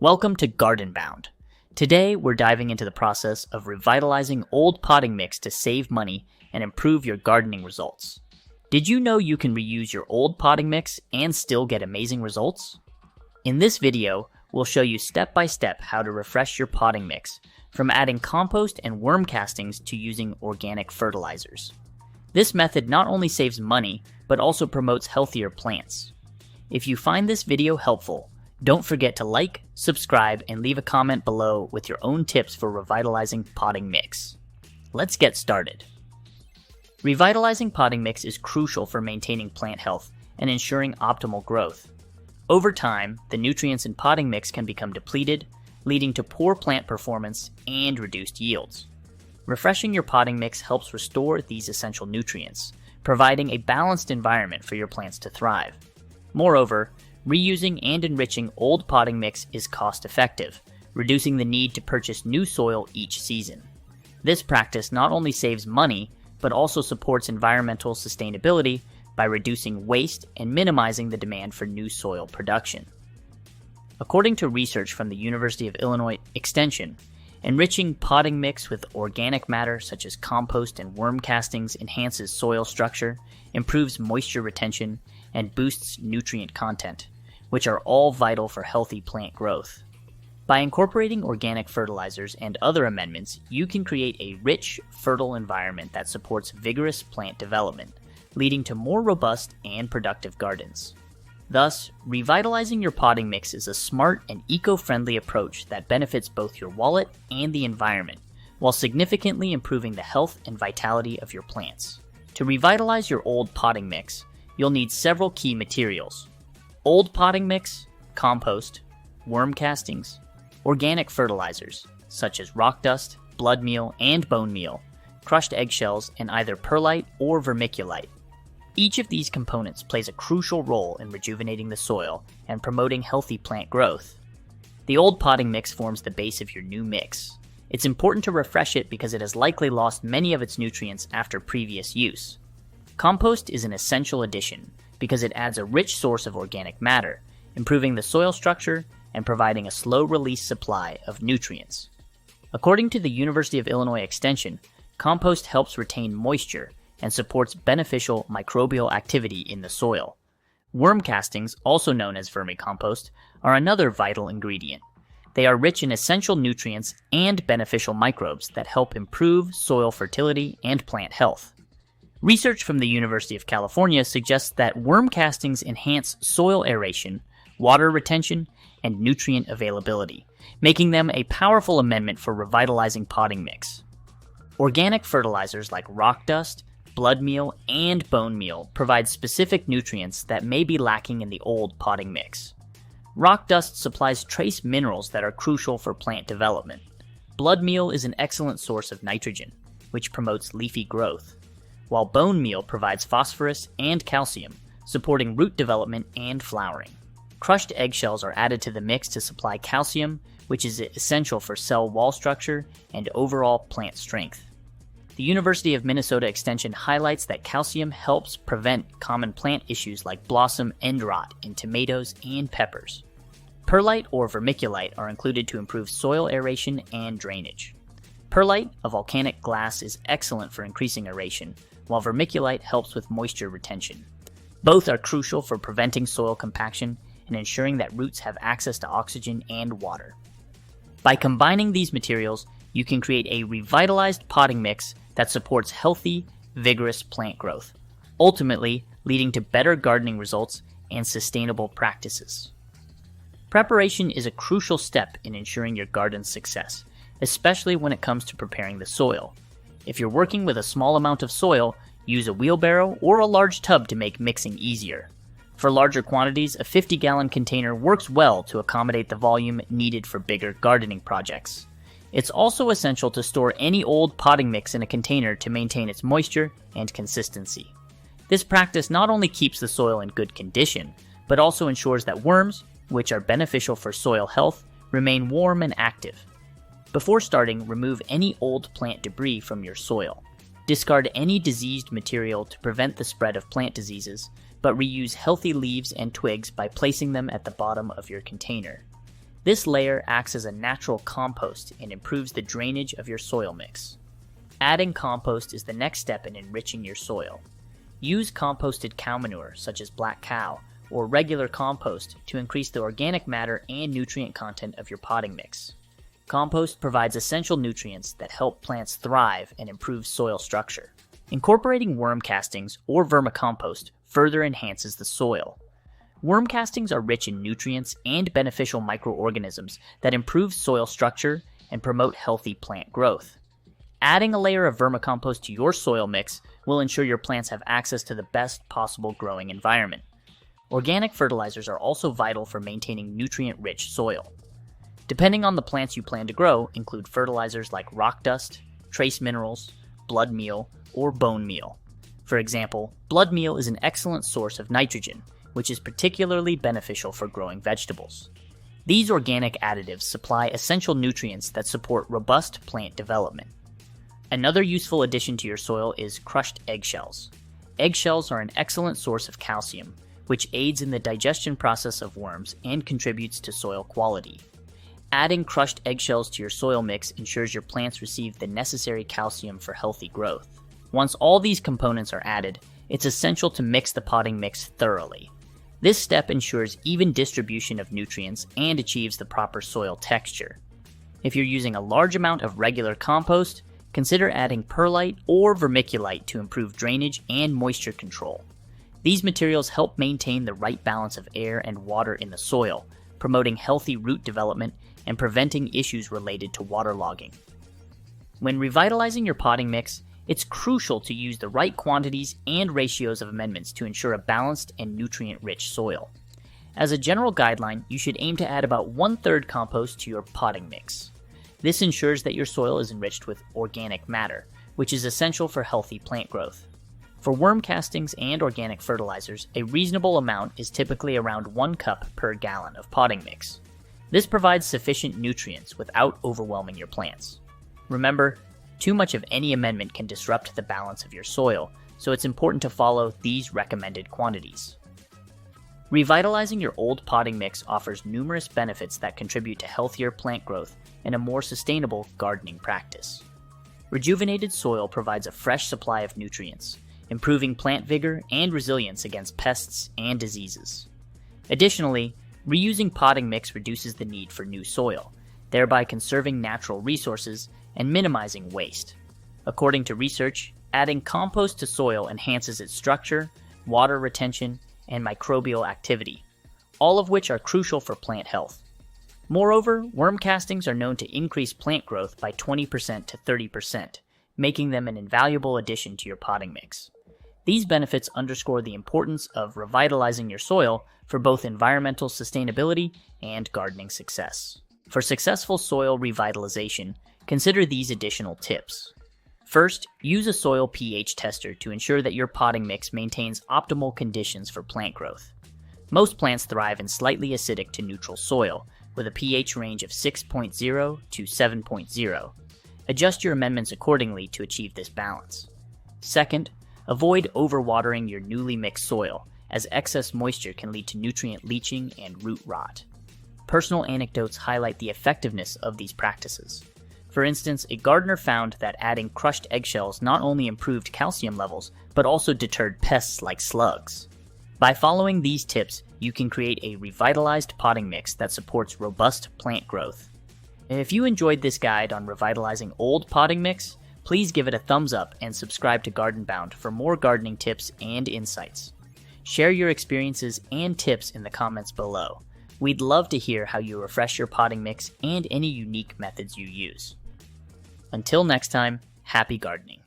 Welcome to GardenBound. Today we're diving into the process of revitalizing old potting mix to save money and improve your gardening results. Did you know you can reuse your old potting mix and still get amazing results? In this video, we'll show you step by step how to refresh your potting mix, from adding compost and worm castings to using organic fertilizers. This method not only saves money, but also promotes healthier plants. If you find this video helpful, don't forget to like, subscribe, and leave a comment below with your own tips for revitalizing potting mix. Let's get started. Revitalizing potting mix is crucial for maintaining plant health and ensuring optimal growth. Over time, the nutrients in potting mix can become depleted, leading to poor plant performance and reduced yields. Refreshing your potting mix helps restore these essential nutrients, providing a balanced environment for your plants to thrive. Moreover, reusing and enriching old potting mix is cost-effective, reducing the need to purchase new soil each season. This practice not only saves money, but also supports environmental sustainability by reducing waste and minimizing the demand for new soil production. According to research from the University of Illinois Extension, enriching potting mix with organic matter such as compost and worm castings enhances soil structure, improves moisture retention, and boosts nutrient content, which are all vital for healthy plant growth. By incorporating organic fertilizers and other amendments, you can create a rich, fertile environment that supports vigorous plant development, leading to more robust and productive gardens. Thus, revitalizing your potting mix is a smart and eco-friendly approach that benefits both your wallet and the environment, while significantly improving the health and vitality of your plants. To revitalize your old potting mix, you'll need several key materials: old potting mix, compost, worm castings, organic fertilizers such as rock dust, blood meal, and bone meal, crushed eggshells, and either perlite or vermiculite. Each of these components plays a crucial role in rejuvenating the soil and promoting healthy plant growth. The old potting mix forms the base of your new mix. It's important to refresh it because it has likely lost many of its nutrients after previous use. Compost is an essential addition because it adds a rich source of organic matter, improving the soil structure and providing a slow-release supply of nutrients. According to the University of Illinois Extension, compost helps retain moisture and supports beneficial microbial activity in the soil. Worm castings, also known as vermicompost, are another vital ingredient. They are rich in essential nutrients and beneficial microbes that help improve soil fertility and plant health. Research from the University of California suggests that worm castings enhance soil aeration, water retention, and nutrient availability, making them a powerful amendment for revitalizing potting mix. Organic fertilizers like rock dust, blood meal, and bone meal provide specific nutrients that may be lacking in the old potting mix. Rock dust supplies trace minerals that are crucial for plant development. Blood meal is an excellent source of nitrogen, which promotes leafy growth, while bone meal provides phosphorus and calcium, supporting root development and flowering. Crushed eggshells are added to the mix to supply calcium, which is essential for cell wall structure and overall plant strength. The University of Minnesota Extension highlights that calcium helps prevent common plant issues like blossom end rot in tomatoes and peppers. Perlite or vermiculite are included to improve soil aeration and drainage. Perlite, a volcanic glass, is excellent for increasing aeration, while vermiculite helps with moisture retention. Both are crucial for preventing soil compaction and ensuring that roots have access to oxygen and water. By combining these materials, you can create a revitalized potting mix that supports healthy, vigorous plant growth, ultimately leading to better gardening results and sustainable practices. Preparation is a crucial step in ensuring your garden's success, especially when it comes to preparing the soil. If you're working with a small amount of soil, use a wheelbarrow or a large tub to make mixing easier. For larger quantities, a 50-gallon container works well to accommodate the volume needed for bigger gardening projects. It's also essential to store any old potting mix in a container to maintain its moisture and consistency. This practice not only keeps the soil in good condition, but also ensures that worms, which are beneficial for soil health, remain warm and active. Before starting, remove any old plant debris from your soil. Discard any diseased material to prevent the spread of plant diseases, but reuse healthy leaves and twigs by placing them at the bottom of your container. This layer acts as a natural compost and improves the drainage of your soil mix. Adding compost is the next step in enriching your soil. Use composted cow manure, such as black cow, or regular compost to increase the organic matter and nutrient content of your potting mix. Compost provides essential nutrients that help plants thrive and improve soil structure. Incorporating worm castings or vermicompost further enhances the soil. Worm castings are rich in nutrients and beneficial microorganisms that improve soil structure and promote healthy plant growth. Adding a layer of vermicompost to your soil mix will ensure your plants have access to the best possible growing environment. Organic fertilizers are also vital for maintaining nutrient-rich soil. Depending on the plants you plan to grow, include fertilizers like rock dust, trace minerals, blood meal, or bone meal. For example, blood meal is an excellent source of nitrogen, which is particularly beneficial for growing vegetables. These organic additives supply essential nutrients that support robust plant development. Another useful addition to your soil is crushed eggshells. Eggshells are an excellent source of calcium, which aids in the digestion process of worms and contributes to soil quality. Adding crushed eggshells to your soil mix ensures your plants receive the necessary calcium for healthy growth. Once all these components are added, it's essential to mix the potting mix thoroughly. This step ensures even distribution of nutrients and achieves the proper soil texture. If you're using a large amount of regular compost, consider adding Perlite or Vermiculite to improve drainage and moisture control. These materials help maintain the right balance of air and water in the soil, promoting healthy root development and preventing issues related to waterlogging. When revitalizing your potting mix, it's crucial to use the right quantities and ratios of amendments to ensure a balanced and nutrient-rich soil. As a general guideline, you should aim to add about 1/3 compost to your potting mix. This ensures that your soil is enriched with organic matter, which is essential for healthy plant growth. For worm castings and organic fertilizers, a reasonable amount is typically around 1 cup per gallon of potting mix. This provides sufficient nutrients without overwhelming your plants. Remember, too much of any amendment can disrupt the balance of your soil, so it's important to follow these recommended quantities. Revitalizing your old potting mix offers numerous benefits that contribute to healthier plant growth and a more sustainable gardening practice. Rejuvenated soil provides a fresh supply of nutrients, improving plant vigor and resilience against pests and diseases. Additionally, reusing potting mix reduces the need for new soil, thereby conserving natural resources and minimizing waste. According to research, adding compost to soil enhances its structure, water retention, and microbial activity, all of which are crucial for plant health. Moreover, worm castings are known to increase plant growth by 20% to 30%, making them an invaluable addition to your potting mix. These benefits underscore the importance of revitalizing your soil for both environmental sustainability and gardening success. For successful soil revitalization, consider these additional tips. First, use a soil pH tester to ensure that your potting mix maintains optimal conditions for plant growth. Most plants thrive in slightly acidic to neutral soil, with a pH range of 6.0 to 7.0. Adjust your amendments accordingly to achieve this balance. Second, avoid overwatering your newly mixed soil, as excess moisture can lead to nutrient leaching and root rot. Personal anecdotes highlight the effectiveness of these practices. For instance, a gardener found that adding crushed eggshells not only improved calcium levels, but also deterred pests like slugs. By following these tips, you can create a revitalized potting mix that supports robust plant growth. If you enjoyed this guide on revitalizing old potting mix, please give it a thumbs up and subscribe to GardenBound for more gardening tips and insights. Share your experiences and tips in the comments below. We'd love to hear how you refresh your potting mix and any unique methods you use. Until next time, happy gardening.